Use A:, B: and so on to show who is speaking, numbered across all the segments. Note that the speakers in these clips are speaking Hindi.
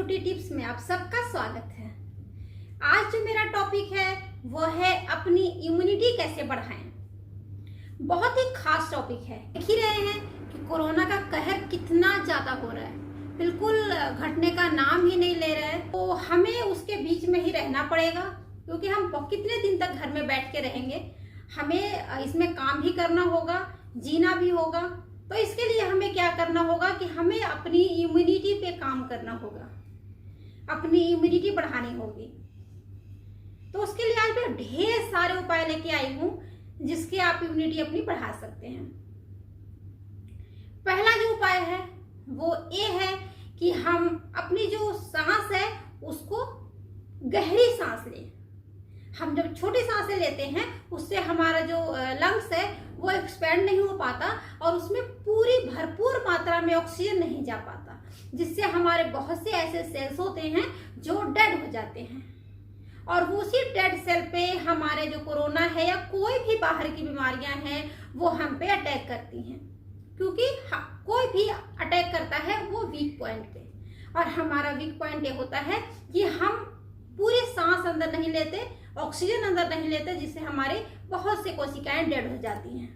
A: ब्यूटी टिप्स में आप सबका स्वागत है। आज जो मेरा टॉपिक है वो है अपनी इम्यूनिटी कैसे बढ़ाएं। बहुत ही खास टॉपिक है। देख ही रहे हैं कि कोरोना का कहर कितना ज्यादा हो रहा है, बिल्कुल घटने का नाम ही नहीं ले रहा है। तो हमें उसके बीच में ही रहना पड़ेगा, क्योंकि हम कितने दिन तक घर में बैठ के रहेंगे। हमें इसमें काम भी करना होगा, जीना भी होगा। तो इसके लिए हमें क्या करना होगा कि हमें अपनी इम्यूनिटी पे काम करना होगा, अपनी इम्यूनिटी बढ़ानी होगी। तो उसके लिए आज मैं ढेर सारे उपाय लेके आई हूँ जिसके आप इम्यूनिटी अपनी बढ़ा सकते हैं। पहला जो उपाय है वो ये है कि हम अपनी जो सांस है उसको गहरी सांस लें। हम जब छोटी सांसें लेते हैं उससे हमारा जो लंग्स है वो एक्सपेंड नहीं हो पाता और उसमें पूरी भरपूर मात्रा में ऑक्सीजन नहीं जा पाता, जिससे हमारे बहुत से ऐसे सेल्स होते हैं जो डेड हो जाते हैं। और वो उसी डेड सेल पे हमारे जो कोरोना है या कोई भी बाहर की बीमारियां हैं वो हम पे अटैक करती हैं, क्योंकि कोई भी अटैक करता है वो वीक पॉइंट पे। और हमारा वीक पॉइंट ये होता है कि हम पूरी सांस अंदर नहीं लेते, ऑक्सीजन अंदर नहीं लेते, जिससे हमारे बहुत से कोशिकाएं डेड हो जाती हैं।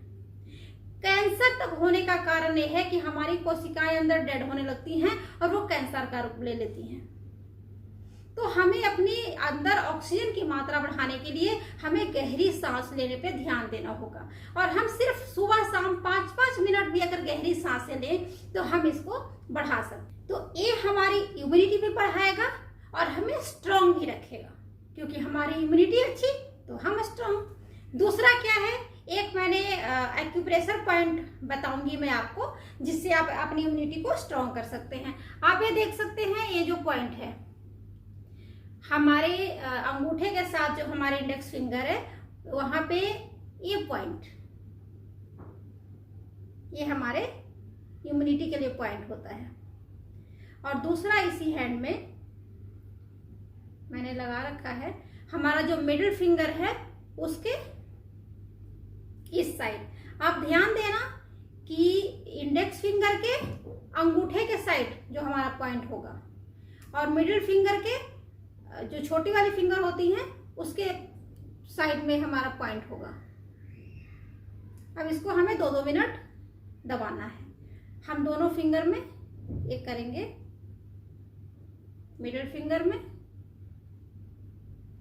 A: कैंसर तक होने का कारण यह है कि हमारी कोशिकाएं अंदर डेड होने लगती हैं और वो कैंसर का रूप ले लेती हैं। तो हमें अपनी अंदर ऑक्सीजन की मात्रा बढ़ाने के लिए हमें गहरी सांस लेने पे ध्यान देना होगा। और हम सिर्फ सुबह शाम 5-5 मिनट भी अगर गहरी सांसें लें तो हम इसको बढ़ा सकते। तो ये हमारी इम्यूनिटी भी बढ़ाएगा और हमें स्ट्रांग भी रखेगा, क्योंकि हमारी इम्यूनिटी अच्छी तो हम स्ट्रांग। दूसरा क्या है, एक मैंने एक्यूप्रेशर पॉइंट बताऊंगी मैं आपको, जिससे आप अपनी इम्यूनिटी को स्ट्रांग कर सकते हैं। आप ये देख सकते हैं, ये जो पॉइंट है हमारे अंगूठे के साथ जो हमारे इंडेक्स फिंगर है वहां पे ये पॉइंट, ये हमारे इम्यूनिटी के लिए पॉइंट होता है। और दूसरा इसी हैंड में मैंने लगा रखा है हमारा जो मिडिल फिंगर है उसके इस साइड। आप ध्यान देना कि इंडेक्स फिंगर के अंगूठे के साइड जो हमारा पॉइंट होगा और मिडिल फिंगर के जो छोटी वाली फिंगर होती हैं उसके साइड में हमारा पॉइंट होगा। अब इसको हमें 2-2 मिनट दबाना है। हम दोनों फिंगर में एक करेंगे, मिडिल फिंगर में,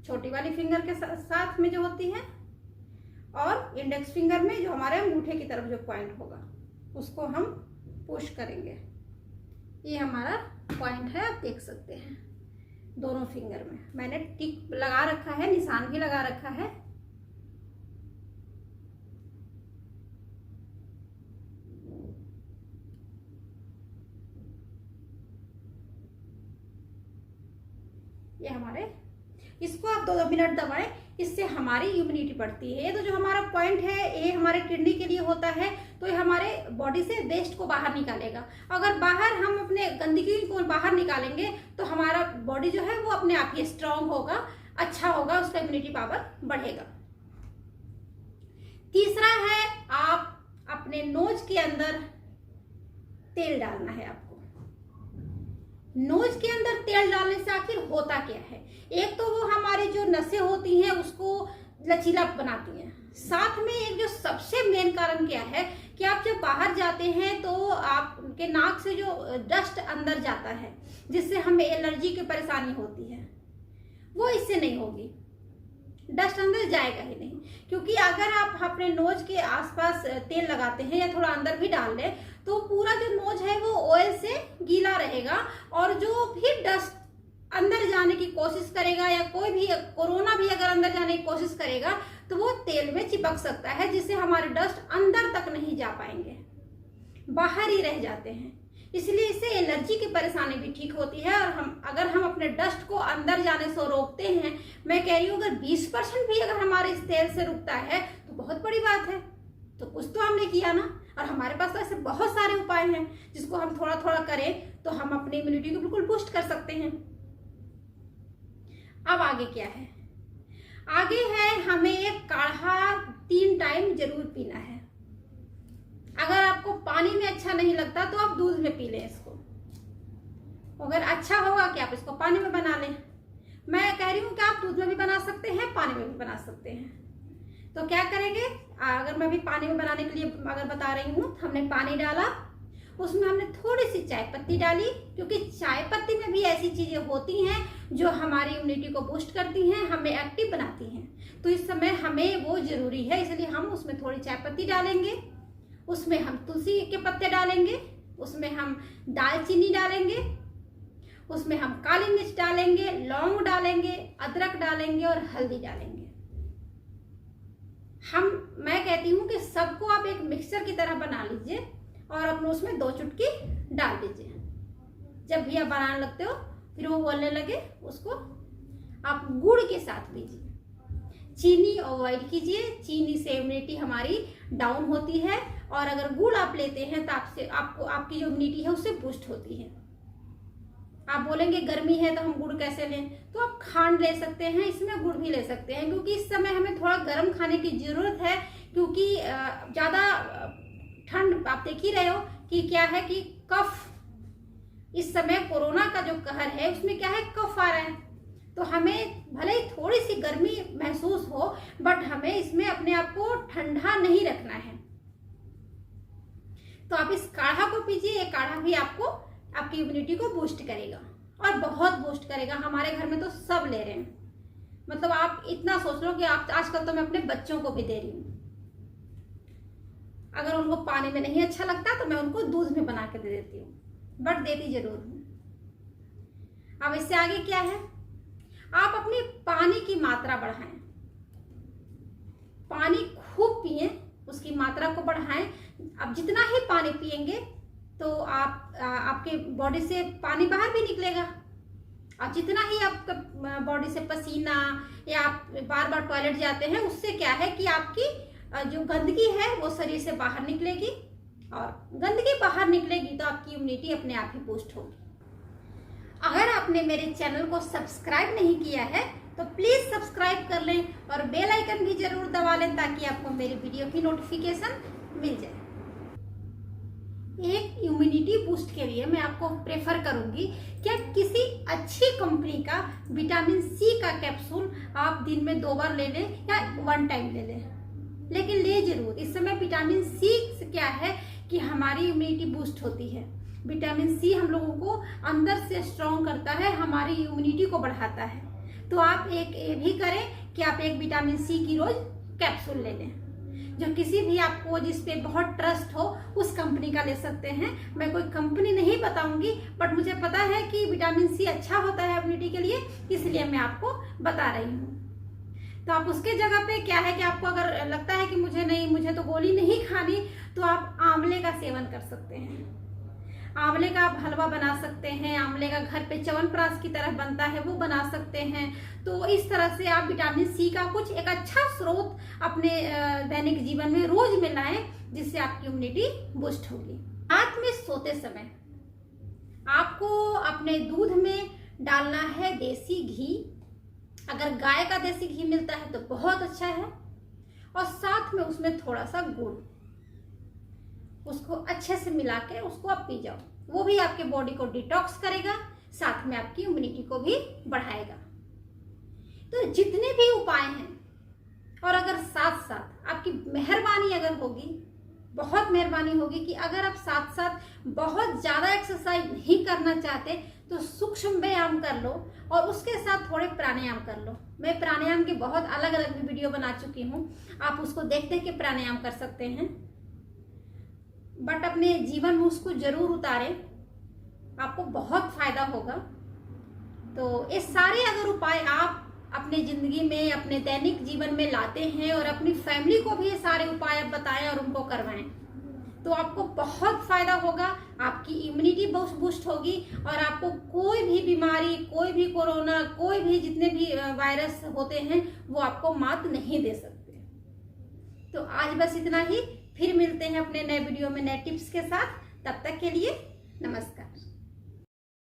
A: छोटी वाली फिंगर के साथ में जो होती है, और इंडेक्स फिंगर में जो हमारे अंगूठे की तरफ जो पॉइंट होगा उसको हम पुश करेंगे। ये हमारा पॉइंट है, आप देख सकते हैं दोनों फिंगर में। मैंने टिक लगा रखा है, निशान भी लगा रखा है। ये हमारे, इसको आप 2-2 मिनट दबाएं, इससे हमारी इम्यूनिटी बढ़ती है। ये तो जो हमारा पॉइंट है ये हमारे किडनी के लिए होता है, तो ये हमारे बॉडी से वेस्ट को बाहर निकालेगा। अगर बाहर हम अपने गंदगी को बाहर निकालेंगे तो हमारा बॉडी जो है वो अपने आप ही स्ट्रांग होगा, अच्छा होगा, उसका इम्यूनिटी पावर बढ़ेगा। तीसरा है, आप अपने नोज के अंदर तेल डालना है। आपको नोज के अंदर तेल डालने से आखिर होता क्या है, एक तो वो हमारी जो नसें होती हैं उसको लचीला बनाती हैं, साथ में एक जो सबसे मेन कारण क्या है कि आप जब बाहर जाते हैं तो आपके नाक से जो डस्ट अंदर जाता है जिससे हमें एलर्जी की परेशानी होती है, वो इससे नहीं होगी। डस्ट अंदर जाएगा ही नहीं, क्योंकि अगर आप अपने नोज के आसपास तेल लगाते हैं या थोड़ा अंदर भी डाल लें तो पूरा जो नोज है वो ऑयल से गीला रहेगा, और जो भी डस्ट अंदर जाने की कोशिश करेगा या कोई भी कोरोना भी अगर अंदर जाने की कोशिश करेगा तो वो तेल में चिपक सकता है, जिससे हमारे डस्ट अंदर तक नहीं जा पाएंगे, बाहर ही रह जाते हैं। इसलिए इससे एलर्जी की परेशानी भी ठीक होती है। और अगर हम अपने डस्ट को अंदर जाने से रोकते हैं, मैं कह रही हूँ अगर 20% भी अगर हमारे इस तेल से रुकता है तो बहुत बड़ी बात है। तो कुछ तो हमने किया ना। और हमारे पास तो ऐसे बहुत सारे उपाय हैं जिसको हम थोड़ा थोड़ा करें तो हम अपनी इम्यूनिटी को बिल्कुल बूस्ट कर सकते हैं। अब आगे क्या है, आगे है हमें एक काढ़ा 3 टाइम जरूर पीना है। अगर आपको पानी में अच्छा नहीं लगता तो आप दूध में पी लें इसको। अगर अच्छा होगा कि आप इसको पानी में बना लें। मैं कह रही हूँ कि आप दूध में भी बना सकते हैं, पानी में भी बना सकते हैं। तो क्या करेंगे, अगर मैं भी पानी में बनाने के लिए अगर बता रही हूँ, हमने पानी डाला, उसमें हमने थोड़ी सी चाय पत्ती डाली, क्योंकि चाय पत्ती में भी ऐसी चीजें होती हैं जो हमारी इम्यूनिटी को बूस्ट करती हैं, हमें एक्टिव बनाती हैं। तो इस समय हमें वो जरूरी है, इसलिए हम उसमें थोड़ी चाय पत्ती डालेंगे, उसमें हम तुलसी के पत्ते डालेंगे, उसमें हम दालचीनी डालेंगे, उसमें हम काली मिर्च डालेंगे, लौंग डालेंगे, अदरक डालेंगे और हल्दी डालेंगे। मैं कहती हूँ कि सबको आप एक मिक्सचर की तरह बना लीजिए और अपने उसमें 2 चुटकी डाल दीजिए। जब भी आप बनाने लगते हो फिर वो बोलने लगे, उसको आप गुड़ के साथ पीजिए। चीनी अवॉइड कीजिए, चीनी से इम्यूनिटी हमारी डाउन होती है, और अगर गुड़ आप लेते हैं तो आपकी जो इम्यूनिटी है उससे बूस्ट होती है। आप बोलेंगे गर्मी है तो हम गुड़ कैसे लें, तो आप खांड ले सकते हैं, इसमें गुड़ भी ले सकते हैं, क्योंकि इस समय हमें थोड़ा गर्म खाने की जरूरत है, क्योंकि ज़्यादा ठंड आप देख ही रहे हो कि क्या है कि कफ, इस समय कोरोना का जो कहर है उसमें क्या है, कफ आ रहा है। तो हमें भले ही थोड़ी सी गर्मी महसूस हो, बट हमें इसमें अपने आप को ठंडा नहीं रखना है। तो आप इस काढ़ा को पीजिए, ये काढ़ा भी आपको आपकी इम्यूनिटी को बूस्ट करेगा और बहुत बूस्ट करेगा। हमारे घर में तो सब ले रहे हैं, मतलब आप इतना सोच लो कि आप आजकल तो मैं अपने बच्चों को भी दे रही हूँ। अगर उनको पानी में नहीं अच्छा लगता तो मैं उनको दूध में बना के दे देती हूँ, बट देती जरूर हूँ। अब इससे आगे क्या है, आप अपनी पानी की मात्रा बढ़ाएं, पानी खूब पिए, उसकी मात्रा को बढ़ाएं। अब जितना ही पानी पिएंगे तो आपके बॉडी से पानी बाहर भी निकलेगा, और जितना ही आपका बॉडी से पसीना या आप बार बार टॉयलेट जाते हैं, उससे क्या है कि आपकी जो गंदगी है वो शरीर से बाहर निकलेगी, और गंदगी बाहर निकलेगी तो आपकी इम्यूनिटी अपने आप ही बूस्ट होगी। अगर आपने मेरे चैनल को सब्सक्राइब नहीं किया है तो प्लीज सब्सक्राइब कर लें और बेल आइकन भी जरूर दबा लें, ताकि आपको मेरी वीडियो की नोटिफिकेशन मिल जाए। एक इम्यूनिटी बूस्ट के लिए मैं आपको प्रेफर करूंगी कि किसी अच्छी कंपनी का विटामिन सी का कैप्सूल आप दिन में 2 बार ले लें या 1 टाइम ले लें, लेकिन ले जरूर। इस समय विटामिन सी से क्या है कि हमारी इम्यूनिटी बूस्ट होती है। विटामिन सी हम लोगों को अंदर से स्ट्रॉन्ग करता है, हमारी इम्यूनिटी को बढ़ाता है। तो आप एक ये भी करें कि आप एक विटामिन सी की रोज कैप्सूल ले लें, जो किसी भी आपको जिस पे बहुत ट्रस्ट हो उस कंपनी का ले सकते हैं। मैं कोई कंपनी नहीं बताऊंगी, बट मुझे पता है कि विटामिन सी अच्छा होता है इम्यूनिटी के लिए, इसलिए मैं आपको बता रही हूँ। तो आप उसके जगह पे क्या है कि आपको अगर लगता है कि मुझे तो गोली नहीं खानी, तो आप आंवले का सेवन कर सकते हैं। आंवले का आप हलवा बना सकते हैं, आंवले का घर पे च्यवनप्राश की तरह बनता है वो बना सकते हैं। तो इस तरह से आप विटामिन सी का कुछ एक अच्छा स्रोत अपने दैनिक जीवन में रोज में लाएं, जिससे आपकी इम्यूनिटी बूस्ट होगी। रात में सोते समय आपको अपने दूध में डालना है देसी घी। अगर गाय का देसी घी मिलता है तो बहुत अच्छा है, और साथ में उसमें थोड़ा सा गुड़, उसको अच्छे से मिला के उसको आप पी जाओ। वो भी आपके बॉडी को डिटॉक्स करेगा, साथ में आपकी इम्यूनिटी को भी बढ़ाएगा। तो जितने भी उपाय हैं, और अगर साथ साथ आपकी मेहरबानी अगर होगी, बहुत मेहरबानी होगी कि अगर आप साथ साथ बहुत ज्यादा एक्सरसाइज नहीं करना चाहते तो सूक्ष्म व्यायाम कर लो, और उसके साथ थोड़े प्राणायाम कर लो। मैं प्राणायाम के बहुत अलग अलग भी वीडियो बना चुकी हूँ, आप उसको देख देख के प्राणायाम कर सकते हैं, बट अपने जीवन में उसको जरूर उतारें, आपको बहुत फायदा होगा। तो ये सारे अगर उपाय आप अपने जिंदगी में, अपने दैनिक जीवन में लाते हैं, और अपनी फैमिली को भी ये सारे उपाय आप बताएं और उनको करवाएं, तो आपको बहुत फायदा होगा। आपकी इम्यूनिटी बूस्ट होगी, और आपको कोई भी बीमारी, कोई भी कोरोना, कोई भी जितने भी वायरस होते हैं वो आपको मात नहीं दे सकते। तो आज बस इतना ही, फिर मिलते हैं अपने नए वीडियो में नए टिप्स के साथ। तब तक के लिए नमस्कार।